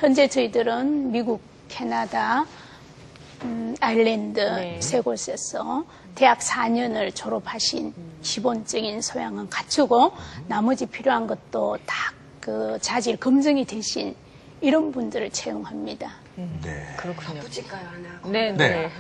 현재 저희들은 미국, 캐나다, 아일랜드 네. 세 곳에서 대학 4년을 졸업하신 기본적인 소양은 갖추고 나머지 필요한 것도 다 그 자질 검증이 되신 이런 분들을 채용합니다. 네. 그렇군요. 붙일까요, 하나? 네, 네. 네.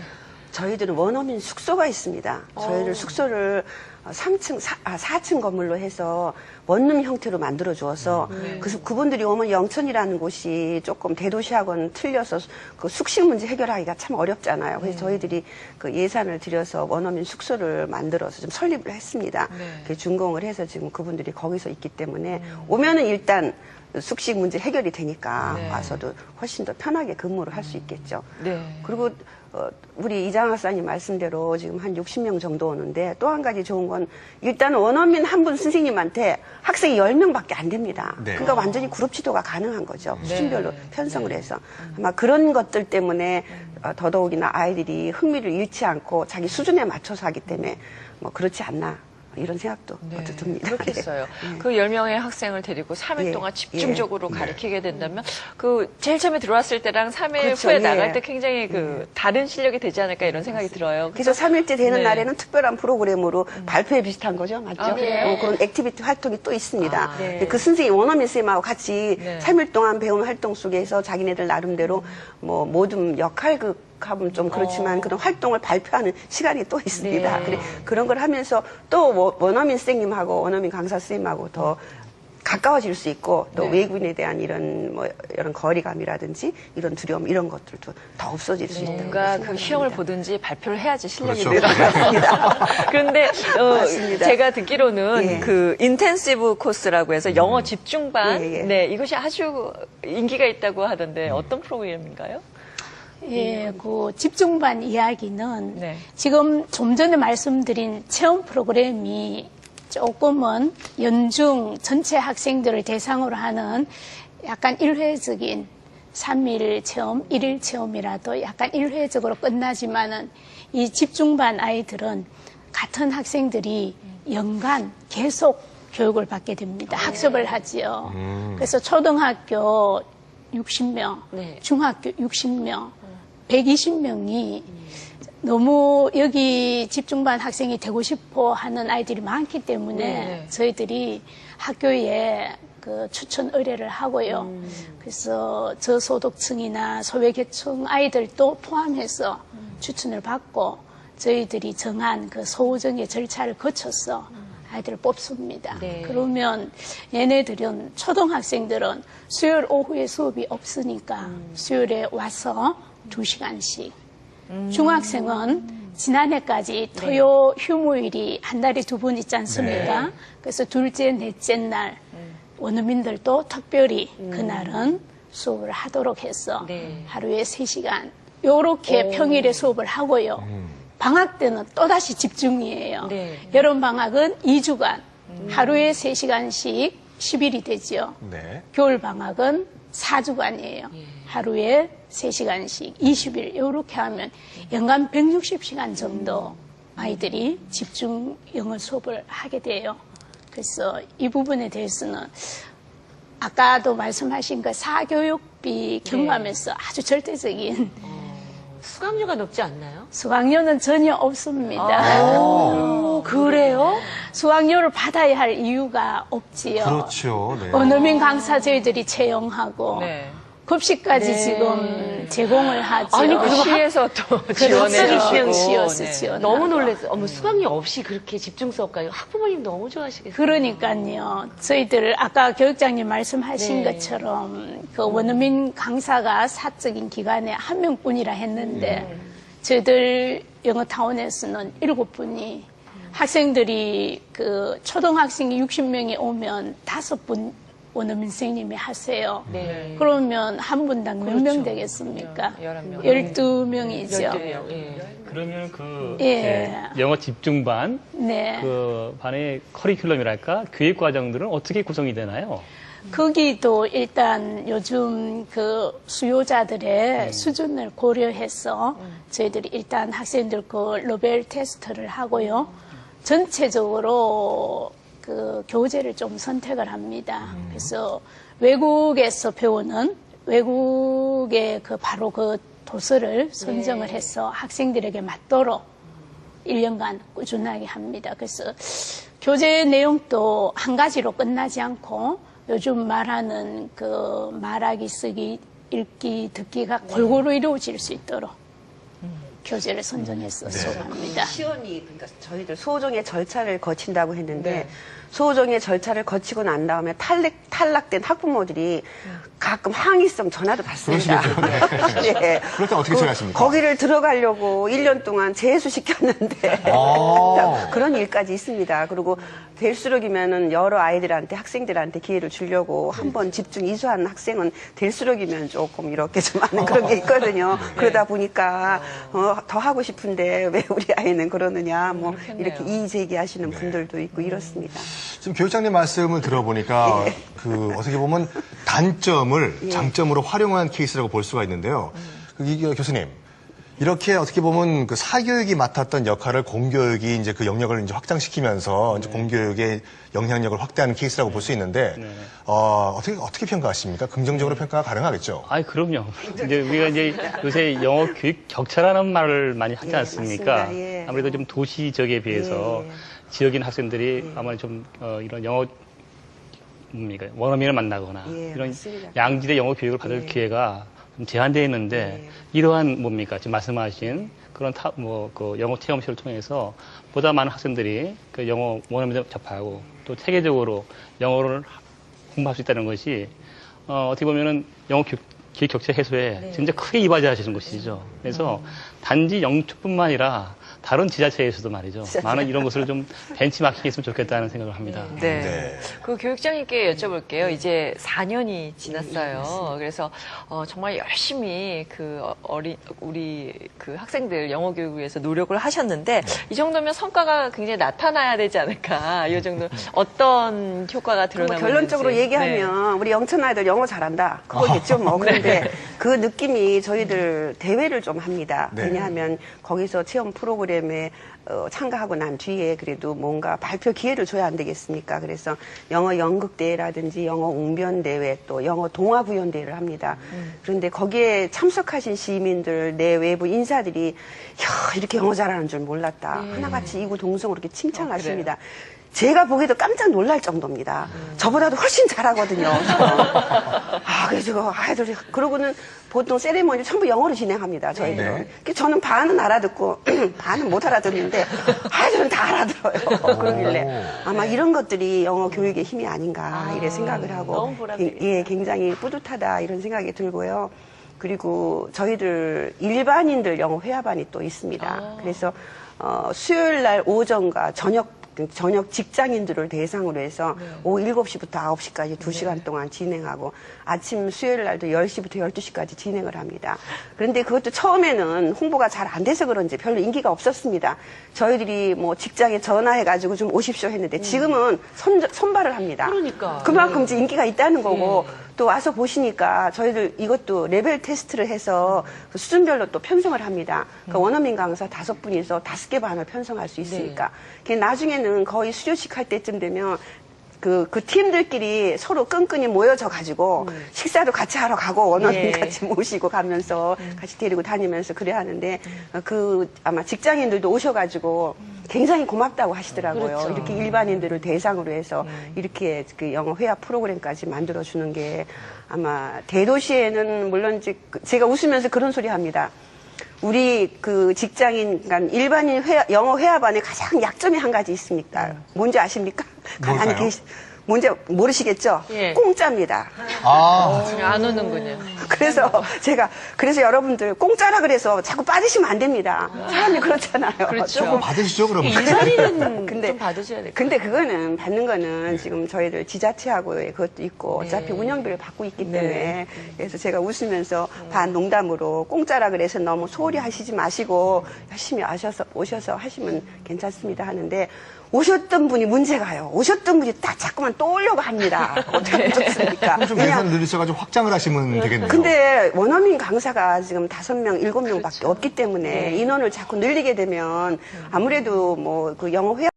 저희들은 원어민 숙소가 있습니다. 저희들 숙소를 4층 건물로 해서 원룸 형태로 만들어 주어서 그래서 그분들이 오면 영천이라는 곳이 조금 대도시하고는 틀려서 그 숙식 문제 해결하기가 참 어렵잖아요. 그래서 저희들이 그 예산을 들여서 원어민 숙소를 만들어서 좀 설립을 했습니다. 그 준공을 해서 지금 그분들이 거기서 있기 때문에 오면은 일단 숙식 문제 해결이 되니까 네. 와서도 훨씬 더 편하게 근무를 할 수 있겠죠. 네. 그리고 우리 이장 학사님 말씀대로 지금 한 60명 정도 오는데 또 한 가지 좋은 건 일단 원어민 한 분 선생님한테 학생이 10명밖에 안 됩니다. 네. 그러니까 완전히 그룹 지도가 가능한 거죠. 네. 수준별로 편성을 해서. 아마 그런 것들 때문에 더더욱이나 아이들이 흥미를 잃지 않고 자기 수준에 맞춰서 하기 때문에 뭐 그렇지 않나. 이런 생각도 먼저 듭니다. 그렇겠어요. 네. 그 10명의 학생을 데리고 3일 예, 동안 집중적으로 예. 가르치게 된다면 그 제일 처음에 들어왔을 때랑 3일 그렇죠, 후에 예. 나갈 때 굉장히 그 다른 실력이 되지 않을까 이런 생각이 들어요. 그래서 3일째 되는 네. 날에는 특별한 프로그램으로 발표회 비슷한 거죠. 맞죠? 아, 그래요? 그런 액티비티 활동이 또 있습니다. 아, 네. 그 선생님, 원어민 선생님하고 같이 네. 3일 동안 배운 활동 속에서 자기네들 나름대로 뭐 모든 역할극 하면 좀 그렇지만 그런 활동을 발표하는 시간이 또 있습니다. 네. 그래, 그런 걸 하면서 또 원어민 선생님하고 원어민 강사 선생님하고 더 가까워질 수 있고 또 네. 외국인에 대한 이런 거리감이라든지 이런 두려움 이런 것들도 다 없어질 수 있다고 뭔가 그 시험을 생각합니다. 보든지 발표를 해야지 실력이 그렇죠. 늘어납니다. 그런데 맞습니다. 제가 듣기로는 예. 그 인텐시브 코스라고 해서 영어 집중반, 예, 예. 네 이것이 아주 인기가 있다고 하던데 어떤 프로그램인가요? 예, 그 집중반 이야기는 네. 지금 좀 전에 말씀드린 체험 프로그램이 조금은 연중 전체 학생들을 대상으로 하는 약간 일회적인 3일 체험, 1일 체험이라도 약간 일회적으로 끝나지만은 이 집중반 아이들은 같은 학생들이 연간 계속 교육을 받게 됩니다. 학습을 하지요. 그래서 초등학교 60명, 네. 중학교 60명, 120명이 너무 여기 집중반 학생이 되고 싶어 하는 아이들이 많기 때문에 네. 저희들이 학교에 그 추천 의뢰를 하고요. 그래서 저소득층이나 소외계층 아이들도 포함해서 추천을 받고 저희들이 정한 그 소정의 절차를 거쳐서 아이들을 뽑습니다. 네. 그러면 얘네들은 초등학생들은 수요일 오후에 수업이 없으니까 수요일에 와서 2시간씩 중학생은 지난해까지 토요 휴무일이 한 달에 2번 있지 않습니까? 네. 그래서 둘째, 넷째 날 원어민들도 특별히 그날은 수업을 하도록 해서 네. 하루에 3시간 요렇게 평일에 수업을 하고요. 방학 때는 또다시 집중이에요. 네. 여름 방학은 2주간 하루에 3시간씩 10일이 되죠. 네. 겨울 방학은 4주간이에요. 하루에 3시간씩 20일 이렇게 하면 연간 160시간 정도 아이들이 집중 영어 수업을 하게 돼요. 그래서 이 부분에 대해서는 아까도 말씀하신 그 사교육비 경감에서 아주 절대적인 수강료가 높지 않나요? 수강료는 전혀 없습니다. 그래요? 수강료를 받아야 할 이유가 없지요. 그렇죠. 네. 원어민 강사 저희들이 채용하고 네. 급식까지 네. 지금 제공을 하죠. 아니, 그리고 시에서 또 학생을 지원해주시고 시어서 네. 지원. 너무 놀랐어요. 어머, 수강료 없이 그렇게 집중 수업까지 학부모님 너무 좋아하시겠어요. 그러니까요. 저희들 아까 교육장님 말씀하신 네. 것처럼 그 원어민 강사가 사적인 기관에 한 명뿐이라 했는데 저희들 영어타운에서는 7분이 학생들이 그 초등학생이 60명이 오면 5분 원어민 선생님이 하세요. 네. 그러면 한 분당 몇 명 그렇죠. 되겠습니까? 11명. 12명이죠. 12명. 예. 그러면 그 예. 영어 집중반 네. 그 반의 커리큘럼이랄까 교육 과정들은 어떻게 구성이 되나요? 거기도 일단 요즘 그 수요자들의 수준을 고려해서 저희들이 일단 학생들 그 레벨 테스트를 하고요. 전체적으로 그 교재를 좀 선택을 합니다. 그래서 외국에서 배우는 외국의 그 바로 그 도서를 선정을 해서 학생들에게 맞도록 1년간 꾸준하게 합니다. 그래서 교재 내용도 한 가지로 끝나지 않고 요즘 말하는 그 말하기, 쓰기, 읽기, 듣기가 골고루 이루어질 수 있도록 교재를 선정해서 수업합니다. 시험이 그러니까 저희들 소정의 절차를 거친다고 했는데 소정의 절차를 거치고 난 다음에 탈락된 학부모들이 가끔 항의성 전화도 받습니다. 예. 그럴 때 어떻게 처리하십니까? 거기를 들어가려고 1년 동안 재수시켰는데 그런 일까지 있습니다. 그리고 될수록이면은 여러 아이들한테 학생들한테 기회를 주려고 한번 집중 이수하는 학생은 될수록이면 조금 이렇게 좀 하는 그런 게 있거든요. 그러다 보니까 더 하고 싶은데 왜 우리 아이는 그러느냐 뭐 그렇겠네요. 이렇게 이의 제기하시는 분들도 있고 이렇습니다. 지금 교육장님 말씀을 들어보니까 어떻게 보면 단점을 장점으로 활용한 케이스라고 볼 수가 있는데요. 교수님. 이렇게 어떻게 보면 그 사교육이 맡았던 역할을 공교육이 이제 그 영역을 이제 확장시키면서 이제 공교육의 영향력을 확대하는 케이스라고 볼 수 있는데, 어떻게 평가하십니까? 긍정적으로 평가가 가능하겠죠? 아이, 그럼요. 이제 우리가 이제 요새 영어 교육 격차라는 말을 많이 하지 않습니까? 맞습니다. 예. 아무래도 좀 도시 지역에 비해서 지역인 학생들이 아마 좀, 이런 영어, 원어민을 만나거나 이런 맞습니다. 양질의 영어 교육을 받을 기회가 좀 제한되어 있는데 이러한 지금 말씀하신 그런 그 영어 체험실을 통해서 보다 많은 학생들이 그 영어 원어민을 접하고 또 체계적으로 영어를 공부할 수 있다는 것이 어떻게 보면은 영어 기회 격차 해소에 진짜 크게 이바지하시는 것이죠. 그래서 단지 영주뿐만 아니라 다른 지자체에서도 말이죠. 많은 이런 것을 좀 벤치마킹했으면 좋겠다는 생각을 합니다. 네. 그 교육장님께 여쭤볼게요. 이제 4년이 지났어요. 그래서 정말 열심히 우리 그 학생들 영어 교육을 위해서 노력을 하셨는데 이 정도면 성과가 굉장히 나타나야 되지 않을까. 이 정도 어떤 효과가 드러나고 있는지. 결론적으로 얘기하면 우리 영천 아이들 영어 잘한다. 그거겠죠 뭐. 그런데 그 느낌이 저희들 대회를 좀 합니다. 왜냐하면 거기서 체험 프로그램에 참가하고 난 뒤에 그래도 뭔가 발표 기회를 줘야 안 되겠습니까? 그래서 영어 연극대회라든지 영어 웅변대회 또 영어 동화구연대회를 합니다. 그런데 거기에 참석하신 시민들 내외부 인사들이 야 이렇게 영어 잘하는 줄 몰랐다. 하나같이 이구동성으로 이렇게 칭찬하십니다. 제가 보기에도 깜짝 놀랄 정도입니다. 저보다도 훨씬 잘하거든요. 그래서 아이들이 그러고는 보통 세레모니 전부 영어로 진행합니다. 저희들은. 저는 반은 알아듣고 반은 못 알아듣는데 아이들은 다 알아들어요. 그러길래 아마 이런 것들이 영어 교육의 힘이 아닌가 이래 생각을 하고 너무 보람되겠다. 굉장히 뿌듯하다 이런 생각이 들고요. 그리고 저희들 일반인들 영어 회화반이 또 있습니다. 그래서 수요일 날 오전과 저녁 직장인들을 대상으로 해서 오후 7시부터 9시까지 2시간 동안 진행하고 아침 수요일 날도 10시부터 12시까지 진행을 합니다. 그런데 그것도 처음에는 홍보가 잘 안 돼서 그런지 별로 인기가 없었습니다. 저희들이 뭐 직장에 전화해가지고 좀 오십시오 했는데 지금은 선발을 합니다. 그러니까. 그만큼 이제 인기가 있다는 거고 또 와서 보시니까 저희들 이것도 레벨 테스트를 해서 그 수준별로 또 편성을 합니다. 그러니까 원어민 강사 5분이서 5개 반을 편성할 수 있으니까. 나중에는 거의 수료식 할 때쯤 되면 그 팀들끼리 서로 끈끈이 모여져 가지고 식사도 같이 하러 가고 원어민 같이 모시고 가면서 같이 데리고 다니면서 그래야 하는데 아마 직장인들도 오셔가지고 굉장히 고맙다고 하시더라고요. 그렇죠. 이렇게 일반인들을 대상으로 해서 이렇게 그 영어 회화 프로그램까지 만들어주는 게 아마 대도시에는 물론 제가 웃으면서 그런 소리 합니다. 우리 그 직장인, 그러니까 일반인 영어 회화반에 가장 약점이 한 가지 있습니까? 뭔지 아십니까? 가만히 뭔지 모르시겠죠? 공짜입니다. 안 오는군요. 그래서 여러분들 공짜라 그래서 자꾸 빠지시면 안 됩니다. 사람이 그렇잖아요. 그렇죠. 조금 받으시죠, 그러면? 일반인은 근데- 좀 받으셔야 될 것 근데 그거는 받는 거는 지금 저희들 지자체하고의 그것도 있고 어차피 운영비를 받고 있기 때문에 그래서 제가 웃으면서 반 농담으로 공짜라 그래서 너무 소홀히 하시지 마시고 열심히 오셔서 하시면 괜찮습니다 하는데 오셨던 분이 문제가요. 오셨던 분이 딱 자꾸만 또 오려고 합니다. 어떻게 좋습니까? 좀 예산을 늘리셔가지고 확장을 하시면 되겠네요. 근데 원어민 강사가 지금 5명, 7명밖에 없기 때문에 인원을 자꾸 늘리게 되면 아무래도 뭐 그 영어 회화